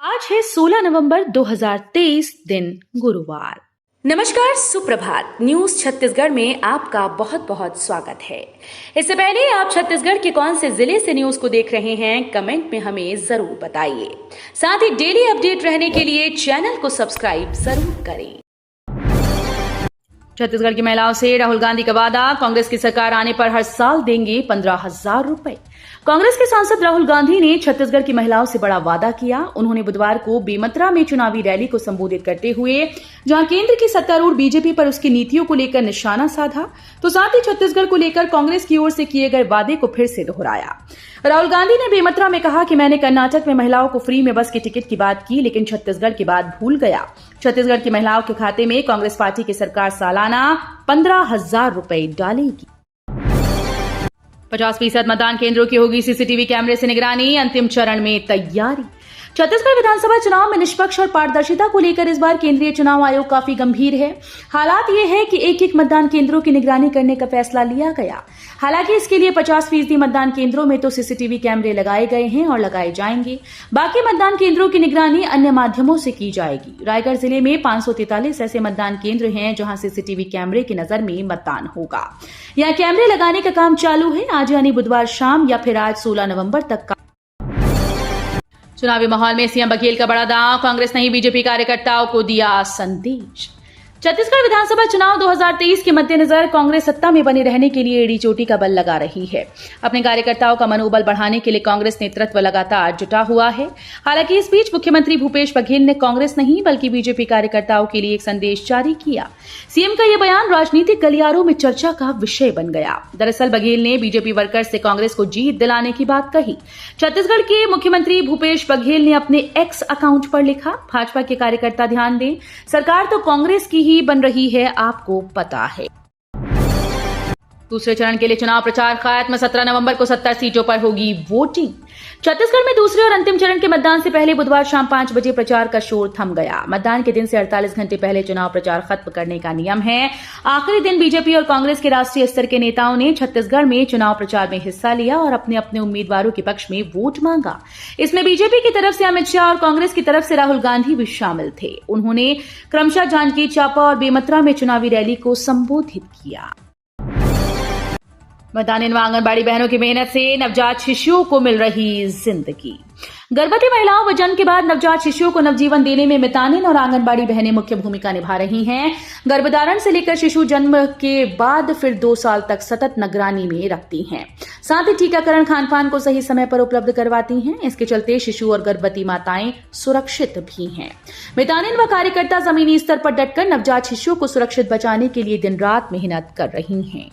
आज है 16 नवंबर 2023 दिन गुरुवार। नमस्कार, सुप्रभात। न्यूज छत्तीसगढ़ में आपका बहुत बहुत स्वागत है। इससे पहले आप छत्तीसगढ़ के कौन से जिले से न्यूज को देख रहे हैं, कमेंट में हमें जरूर बताइए। साथ ही डेली अपडेट रहने के लिए चैनल को सब्सक्राइब जरूर करें। छत्तीसगढ़ की महिलाओं से राहुल गांधी का वादा, कांग्रेस की सरकार आने पर हर साल देंगे 15,000 रुपए। कांग्रेस के सांसद राहुल गांधी ने छत्तीसगढ़ की महिलाओं से बड़ा वादा किया। उन्होंने बुधवार को बेमेतरा में चुनावी रैली को संबोधित करते हुए जहां केंद्र की सत्तारूढ़ बीजेपी पर उसकी नीतियों को लेकर निशाना साधा, तो साथ ही छत्तीसगढ़ को लेकर कांग्रेस की ओर से किए गए वादे को फिर से दोहराया। राहुल गांधी ने बेमेतरा में कहा कि मैंने कर्नाटक में महिलाओं को फ्री में बस की टिकट की बात की, लेकिन छत्तीसगढ़ की बात भूल गया। छत्तीसगढ़ की महिलाओं के खाते में कांग्रेस पार्टी की सरकार सालाना 15,000 रुपए डालेगी। 50% मतदान केंद्रों की होगी सीसीटीवी कैमरे से निगरानी, अंतिम चरण में तैयारी। छत्तीसगढ़ विधानसभा चुनाव में निष्पक्ष और पारदर्शिता को लेकर इस बार केंद्रीय चुनाव आयोग काफी गंभीर है। हालात ये है कि एक एक मतदान केंद्रों की निगरानी करने का फैसला लिया गया। हालांकि इसके लिए 50% मतदान केंद्रों में तो सीसीटीवी कैमरे लगाए गए हैं और लगाए जाएंगे। बाकी मतदान केंद्रों की निगरानी अन्य माध्यमों से की जाएगी। रायगढ़ जिले में 543 ऐसे मतदान केंद्र हैं जहां सीसीटीवी कैमरे की नजर में मतदान होगा। यहाँ कैमरे लगाने का काम चालू है। आज यानी बुधवार शाम या फिर आज 16 नवंबर तक का। चुनावी माहौल में सीएम बघेल का बड़ा दांव, कांग्रेस नहीं बीजेपी कार्यकर्ताओं को दिया संदेश। छत्तीसगढ़ विधानसभा चुनाव 2023 के मद्देनजर कांग्रेस सत्ता में बने रहने के लिए एड़ी चोटी का बल लगा रही है। अपने कार्यकर्ताओं का मनोबल बढ़ाने के लिए कांग्रेस नेतृत्व लगातार जुटा हुआ है। हालांकि इस बीच मुख्यमंत्री भूपेश बघेल ने कांग्रेस नहीं बल्कि बीजेपी कार्यकर्ताओं के लिए एक संदेश जारी किया। सीएम का यह बयान राजनीतिक गलियारों में चर्चा का विषय बन गया। दरअसल बघेल ने बीजेपी वर्कर्स से कांग्रेस को जीत दिलाने की बात कही। छत्तीसगढ़ के मुख्यमंत्री भूपेश बघेल ने अपने एक्स अकाउंट पर लिखा, भाजपा के कार्यकर्ता ध्यान दें, सरकार तो कांग्रेस की ही बन रही है, आपको पता है। दूसरे चरण के लिए चुनाव प्रचार खत्म, 17 नवंबर को 70 सीटों पर होगी वोटिंग। छत्तीसगढ़ में दूसरे और अंतिम चरण के मतदान से पहले बुधवार शाम 5 बजे प्रचार का शोर थम गया। मतदान के दिन से 48 घंटे पहले चुनाव प्रचार खत्म करने का नियम है। आखिरी दिन बीजेपी और कांग्रेस के राष्ट्रीय स्तर के नेताओं ने छत्तीसगढ़ में चुनाव प्रचार में हिस्सा लिया और अपने अपने उम्मीदवारों के पक्ष में वोट मांगा। इसमें बीजेपी की तरफ से अमित शाह और कांग्रेस की तरफ से राहुल गांधी भी शामिल थे। उन्होंने क्रमशः जांजगीर चांपा और बेमेतरा में चुनावी रैली को संबोधित किया। मतदान व आंगनबाड़ी बहनों की मेहनत से नवजात शिशुओं को मिल रही जिंदगी। गर्भवती महिलाओं व जन्म के बाद नवजात शिशुओं को नवजीवन देने में मितानिन और आंगनबाड़ी बहनें मुख्य भूमिका निभा रही हैं। गर्भधारण से लेकर शिशु जन्म के बाद फिर 2 साल तक सतत निगरानी में रखती हैं। साथ ही टीकाकरण, खान पान को सही समय पर उपलब्ध करवाती हैं। इसके चलते शिशु और गर्भवती माताएं सुरक्षित भी हैं। मितानिन व कार्यकर्ता जमीनी स्तर पर डटकर नवजात शिशुओं को सुरक्षित बचाने के लिए दिन रात मेहनत कर रही हैं।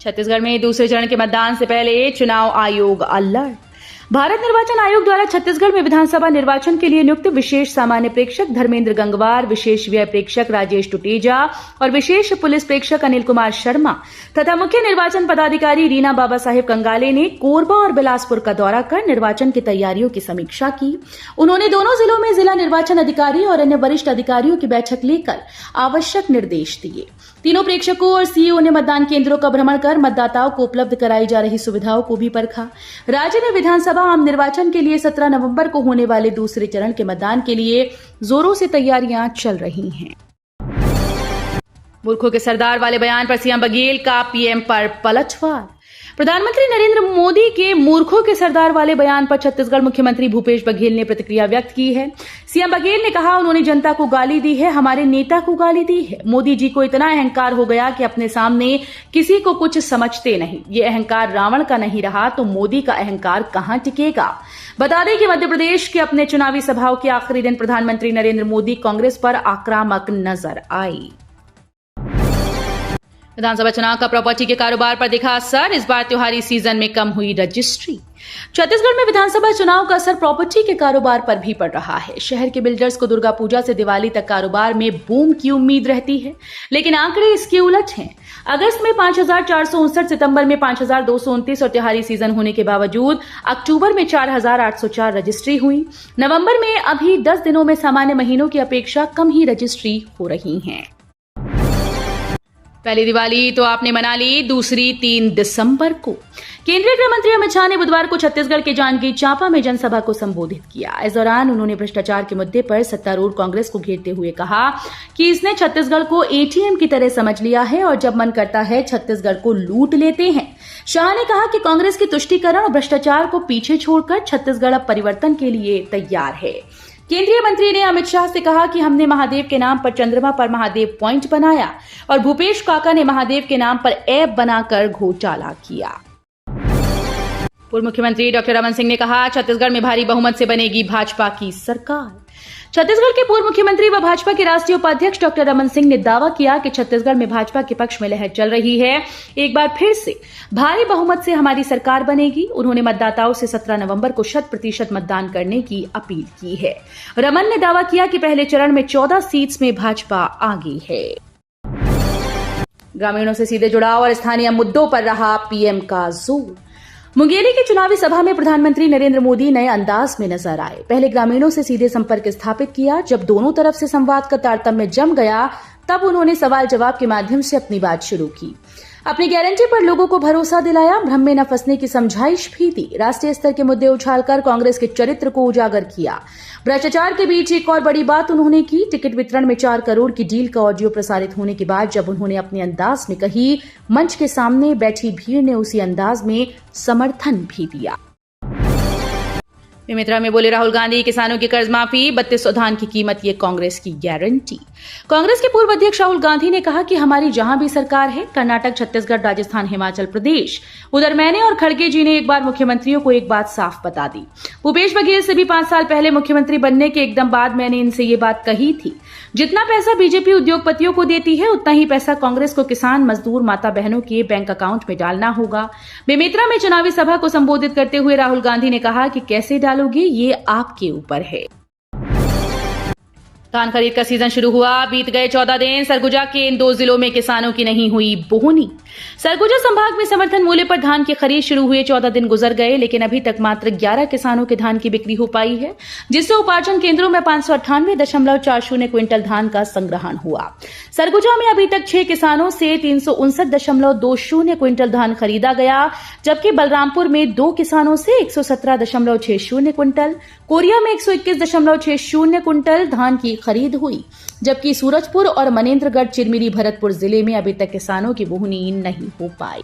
छत्तीसगढ़ में दूसरे चरण के मतदान से पहले चुनाव आयोग अलर्ट। भारत निर्वाचन आयोग द्वारा छत्तीसगढ़ में विधानसभा निर्वाचन के लिए नियुक्त विशेष सामान्य प्रेक्षक धर्मेंद्र गंगवार, विशेष व्यय प्रेक्षक राजेश टुटेजा और विशेष पुलिस प्रेक्षक अनिल कुमार शर्मा तथा मुख्य निर्वाचन पदाधिकारी रीना बाबा साहेब कंगाले ने कोरबा और बिलासपुर का दौरा कर निर्वाचन की तैयारियों की समीक्षा की। उन्होंने दोनों जिलों में जिला निर्वाचन अधिकारी और अन्य वरिष्ठ अधिकारियों की बैठक लेकर आवश्यक निर्देश दिए। तीनों प्रेक्षकों और सीईओ ने मतदान केंद्रों का भ्रमण कर मतदाताओं को उपलब्ध कराई जा रही सुविधाओं को भी परखा। राज्य में विधानसभा आम निर्वाचन के लिए 17 नवंबर को होने वाले दूसरे चरण के मतदान के लिए जोरों से तैयारियां चल रही हैं। मूर्खों के सरदार वाले बयान पर सीएम बघेल का पीएम पर पलटवार। प्रधानमंत्री नरेंद्र मोदी के मूर्खों के सरदार वाले बयान पर छत्तीसगढ़ मुख्यमंत्री भूपेश बघेल ने प्रतिक्रिया व्यक्त की है। सीएम बघेल ने कहा, उन्होंने जनता को गाली दी है, हमारे नेता को गाली दी है। मोदी जी को इतना अहंकार हो गया कि अपने सामने किसी को कुछ समझते नहीं। ये अहंकार रावण का नहीं रहा तो मोदी का अहंकार कहां टिकेगा। बता दें कि मध्य प्रदेश के अपने चुनावी सभाओं के आखिरी दिन प्रधानमंत्री नरेंद्र मोदी कांग्रेस पर आक्रामक नजर आए। विधानसभा चुनाव का प्रॉपर्टी के कारोबार पर दिखा असर, इस बार त्योहारी सीजन में कम हुई रजिस्ट्री। छत्तीसगढ़ में विधानसभा चुनाव का असर प्रॉपर्टी के कारोबार पर भी पड़ रहा है। शहर के बिल्डर्स को दुर्गा पूजा से दिवाली तक कारोबार में बूम की उम्मीद रहती है, लेकिन आंकड़े इसके उलट हैं। अगस्त में 5,459, सितंबर में 5,229 और त्योहारी सीजन होने के बावजूद अक्टूबर में 4,804 रजिस्ट्री हुई। नवंबर में अभी 10 दिनों में सामान्य महीनों की अपेक्षा कम ही रजिस्ट्री हो रही हैं। पहली दिवाली तो आपने मना ली, दूसरी 3 दिसंबर को। केंद्रीय गृह मंत्री अमित शाह ने बुधवार को छत्तीसगढ़ के जांजगीर चांपा में जनसभा को संबोधित किया। इस दौरान उन्होंने भ्रष्टाचार के मुद्दे पर सत्तारूढ़ कांग्रेस को घेरते हुए कहा कि इसने छत्तीसगढ़ को एटीएम की तरह समझ लिया है और जब मन करता है छत्तीसगढ़ को लूट लेते हैं। शाह ने कहा कि कांग्रेस की तुष्टीकरण और भ्रष्टाचार को पीछे छोड़कर छत्तीसगढ़ अब परिवर्तन के लिए तैयार है। केंद्रीय मंत्री ने अमित शाह से कहा कि हमने महादेव के नाम पर चंद्रमा पर महादेव पॉइंट बनाया और भूपेश काका ने महादेव के नाम पर ऐप बनाकर घोटाला किया। पूर्व मुख्यमंत्री डॉक्टर रमन सिंह ने कहा, छत्तीसगढ़ में भारी बहुमत से बनेगी भाजपा की सरकार। छत्तीसगढ़ के पूर्व मुख्यमंत्री व भाजपा के राष्ट्रीय उपाध्यक्ष डॉक्टर रमन सिंह ने दावा किया कि छत्तीसगढ़ में भाजपा के पक्ष में लहर चल रही है। एक बार फिर से भारी बहुमत से हमारी सरकार बनेगी। उन्होंने मतदाताओं से 17 नवंबर को 100% मतदान करने की अपील की है। रमन ने दावा किया कि पहले चरण में 14 सीट्स में भाजपा आगे है। ग्रामीणों से सीधे जुड़ाव और स्थानीय मुद्दों पर रहा पीएम का जोर। मुंगेली की चुनावी सभा में प्रधानमंत्री नरेंद्र मोदी नए अंदाज में नजर आए। पहले ग्रामीणों से सीधे संपर्क स्थापित किया। जब दोनों तरफ से संवाद का तारतम्य जम गया, तब उन्होंने सवाल जवाब के माध्यम से अपनी बात शुरू की। अपनी गारंटी पर लोगों को भरोसा दिलाया, भ्रम में न फंसने की समझाइश भी दी। राष्ट्रीय स्तर के मुद्दे उछालकर कांग्रेस के चरित्र को उजागर किया। भ्रष्टाचार के बीच एक और बड़ी बात उन्होंने की। टिकट वितरण में 4 करोड़ की डील का ऑडियो प्रसारित होने के बाद जब उन्होंने अपने अंदाज में कही, मंच के सामने बैठी भीड़ ने उसी अंदाज में समर्थन भी दिया। बेमेतरा में बोले राहुल गांधी, किसानों की कर्ज माफी, 3200 धान की कीमत, ये कांग्रेस की गारंटी। कांग्रेस के पूर्व अध्यक्ष राहुल गांधी ने कहा कि हमारी जहां भी सरकार है, कर्नाटक, छत्तीसगढ़, राजस्थान, हिमाचल प्रदेश, उधर मैंने और खड़गे जी ने एक बार मुख्यमंत्रियों को एक बात साफ बता दी। भूपेश बघेल से भी 5 साल पहले मुख्यमंत्री बनने के एकदम बाद मैंने इनसे ये बात कही थी। जितना पैसा बीजेपी उद्योगपतियों को देती है, उतना ही पैसा कांग्रेस को किसान, मजदूर, माता बहनों के बैंक अकाउंट में डालना होगा। बेमेतरा में चुनावी सभा को संबोधित करते हुए राहुल गांधी ने कहा कि कैसे डालोगे ये आपके ऊपर है। धान खरीद का सीजन शुरू हुआ, बीत गए 14 दिन। सरगुजा के इन 2 जिलों में किसानों की नहीं हुई बोहनी। सरगुजा संभाग में समर्थन मूल्य पर धान की खरीद शुरू हुए 14 दिन गुजर गए, लेकिन अभी तक मात्र 11 किसानों के धान की बिक्री हो पाई है, जिससे उपार्जन केंद्रों में 598.40 क्विंटल धान का संग्रहण हुआ। सरगुजा में अभी तक 6 किसानों से 359.20 क्विंटल धान खरीदा गया, जबकि बलरामपुर में 2 किसानों से 117.60 क्विंटल, कोरिया में 121.60 क्विंटल धान की खरीद हुई, जबकि सूरजपुर और मनेन्द्रगढ़, चिरमिरी, भरतपुर जिले में अभी तक किसानों की बोहनी नहीं हो पाई।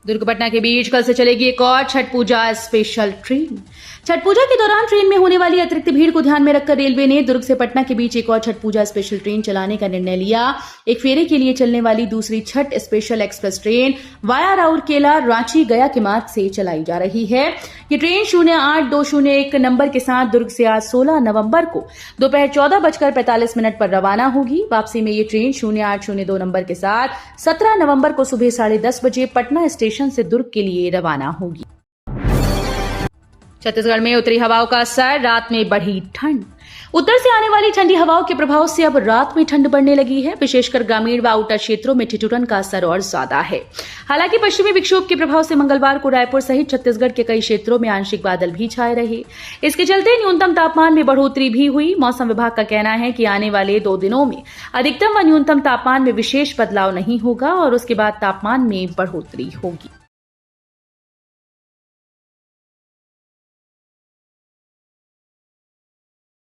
दुर्ग पटना के बीच कल से चलेगी एक और छठ पूजा स्पेशल ट्रेन। छठ पूजा के दौरान ट्रेन में होने वाली अतिरिक्त भीड़ को ध्यान में रखकर रेलवे ने दुर्ग से पटना के बीच एक और छठ पूजा स्पेशल ट्रेन चलाने का निर्णय लिया। एक फेरे के लिए चलने वाली दूसरी Chhath special express train via Rourkela, Ranchi, गया के मार्ग से चलाई जा रही है। ये ट्रेन 08201 नंबर के साथ दुर्ग से आज 16 नवंबर को दोपहर 14:45 पर रवाना होगी। वापसी में ये ट्रेन 0802 नंबर के साथ 17 नवंबर को सुबह 10:30 बजे पटना स्टेशन से दुर्ग के लिए रवाना होगी। छत्तीसगढ़ में उत्तरी हवाओं का असर, रात में बढ़ी ठंड। उत्तर से आने वाली ठंडी हवाओं के प्रभाव से अब रात में ठंड बढ़ने लगी है। विशेषकर ग्रामीण व आउटर क्षेत्रों में ठिठुरन का असर और ज्यादा है। हालांकि पश्चिमी विक्षोभ के प्रभाव से मंगलवार को रायपुर सहित छत्तीसगढ़ के कई क्षेत्रों में आंशिक बादल भी छाए रहे। इसके चलते न्यूनतम तापमान में बढ़ोतरी भी हुई। मौसम विभाग का कहना है कि आने वाले 2 दिनों में अधिकतम व न्यूनतम तापमान में विशेष बदलाव नहीं होगा और उसके बाद तापमान में बढ़ोतरी होगी।